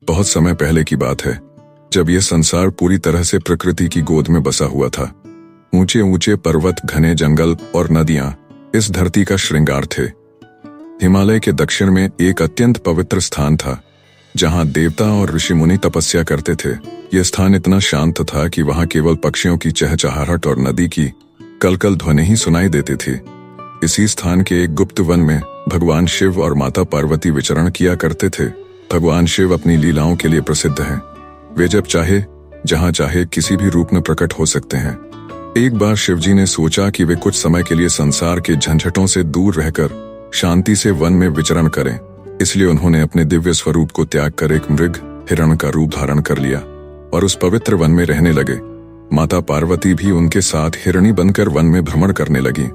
बहुत समय पहले की बात है, जब यह संसार पूरी तरह से प्रकृति की गोद में बसा हुआ था। ऊंचे ऊंचे पर्वत, घने जंगल और नदियां इस धरती का श्रृंगार थे। हिमालय के दक्षिण में एक अत्यंत पवित्र स्थान था, जहां देवता और ऋषि मुनि तपस्या करते थे। यह स्थान इतना शांत था कि वहां केवल पक्षियों की चहचहाहट और नदी की कलकल ध्वनि ही सुनाई देती थी। इसी स्थान के एक गुप्त वन में भगवान शिव और माता पार्वती विचरण किया करते थे। भगवान शिव अपनी लीलाओं के लिए प्रसिद्ध हैं। वे जब चाहे, जहां चाहे, किसी भी रूप में प्रकट हो सकते हैं। एक बार शिवजी ने सोचा कि वे कुछ समय के लिए संसार के झंझटों से दूर रहकर शांति से वन में विचरण करें। इसलिए उन्होंने अपने दिव्य स्वरूप को त्याग कर एक मृग हिरण का रूप धारण कर लिया और उस पवित्र वन में रहने लगे। माता पार्वती भी उनके साथ हिरणी बनकर वन में भ्रमण करने लगी।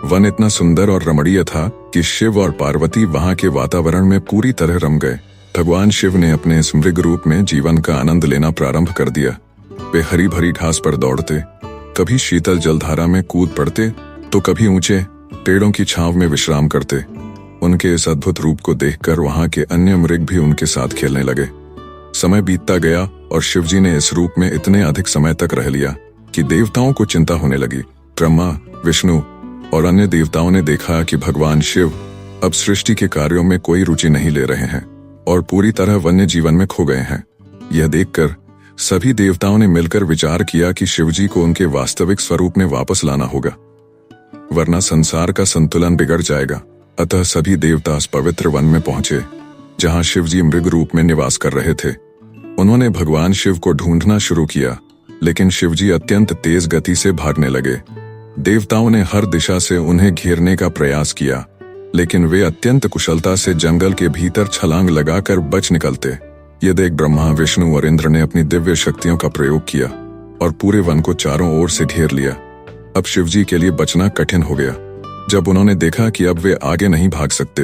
वन इतना सुंदर और रमणीय था कि शिव और पार्वती वहां के वातावरण में पूरी तरह रम गए। भगवान शिव ने अपने इस मृग रूप में जीवन का आनंद लेना प्रारंभ कर दिया। वे हरी भरी घास पर दौड़ते, कभी शीतल जलधारा में कूद पड़ते, तो कभी ऊंचे पेड़ों की छांव में विश्राम करते। उनके इस अद्भुत रूप को देखकर वहां के अन्य मृग भी उनके साथ खेलने लगे। समय बीतता गया और शिवजी ने इस रूप में इतने अधिक समय तक रह लिया कि देवताओं को चिंता होने लगी। ब्रह्मा, विष्णु और अन्य देवताओं ने देखा कि भगवान शिव अब सृष्टि के कार्यों में कोई रुचि नहीं ले रहे हैं और पूरी तरह वन्य जीवन में खो गए हैं। यह देखकर सभी देवताओं ने मिलकर विचार किया कि शिवजी को उनके वास्तविक स्वरूप में वापस लाना होगा, वरना संसार का संतुलन बिगड़ जाएगा। अतः सभी देवता इस पवित्र वन में पहुंचे, जहां शिवजी मृग रूप में निवास कर रहे थे। उन्होंने भगवान शिव को ढूंढना शुरू किया, लेकिन शिवजी अत्यंत तेज गति से भागने लगे। देवताओं ने हर दिशा से उन्हें घेरने का प्रयास किया, लेकिन वे अत्यंत कुशलता से जंगल के भीतर छलांग लगाकर बच निकलते। यह देख ब्रह्मा, विष्णु और इंद्र ने अपनी दिव्य शक्तियों का प्रयोग किया और पूरे वन को चारों ओर से घेर लिया। अब शिवजी के लिए बचना कठिन हो गया। जब उन्होंने देखा कि अब वे आगे नहीं भाग सकते,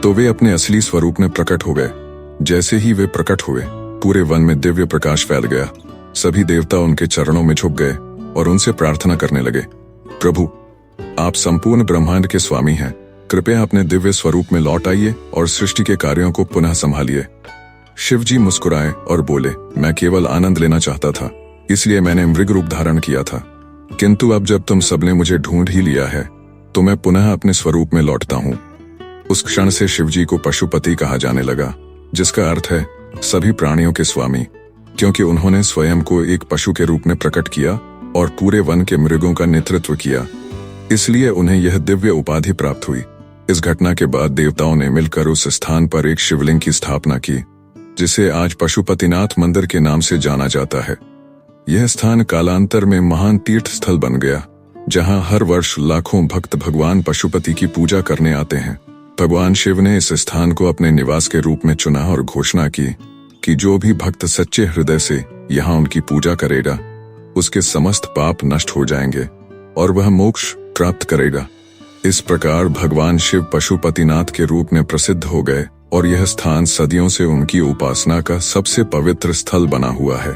तो वे अपने असली स्वरूप में प्रकट हो गए। जैसे ही वे प्रकट हुए, पूरे वन में दिव्य प्रकाश फैल गया। सभी देवता उनके चरणों में झुक गए और उनसे प्रार्थना करने लगे, प्रभु, आप संपूर्ण ब्रह्मांड के स्वामी हैं। कृपया अपने दिव्य स्वरूप में लौट आइए और सृष्टि के कार्यों को पुनः संभालिए। शिवजी मुस्कुराए और बोले, मैं केवल आनंद लेना चाहता था, इसलिए मैंने मृग रूप धारण किया था। किंतु अब जब तुम सबने मुझे ढूंढ ही लिया है, तो मैं पुनः अपने स्वरूप में लौटता हूँ। उस क्षण से शिवजी को पशुपति कहा जाने लगा, जिसका अर्थ है सभी प्राणियों के स्वामी, क्योंकि उन्होंने स्वयं को एक पशु के रूप में प्रकट किया और पूरे वन के मृगों का नेतृत्व किया। इसलिए उन्हें यह दिव्य उपाधि प्राप्त हुई। इस घटना के बाद देवताओं ने मिलकर उस स्थान पर एक शिवलिंग की स्थापना की, जिसे आज पशुपतिनाथ मंदिर के नाम से जाना जाता है। यह स्थान कालांतर में महान तीर्थ स्थल बन गया, जहां हर वर्ष लाखों भक्त भगवान पशुपति की पूजा करने आते हैं। भगवान शिव ने इस स्थान को अपने निवास के रूप में चुना और घोषणा की कि जो भी भक्त सच्चे हृदय से यहाँ उनकी पूजा करेगा, उसके समस्त पाप नष्ट हो जाएंगे और वह मोक्ष प्राप्त करेगा। इस प्रकार भगवान शिव पशुपतिनाथ के रूप में प्रसिद्ध हो गए और यह स्थान सदियों से उनकी उपासना का सबसे पवित्र स्थल बना हुआ है।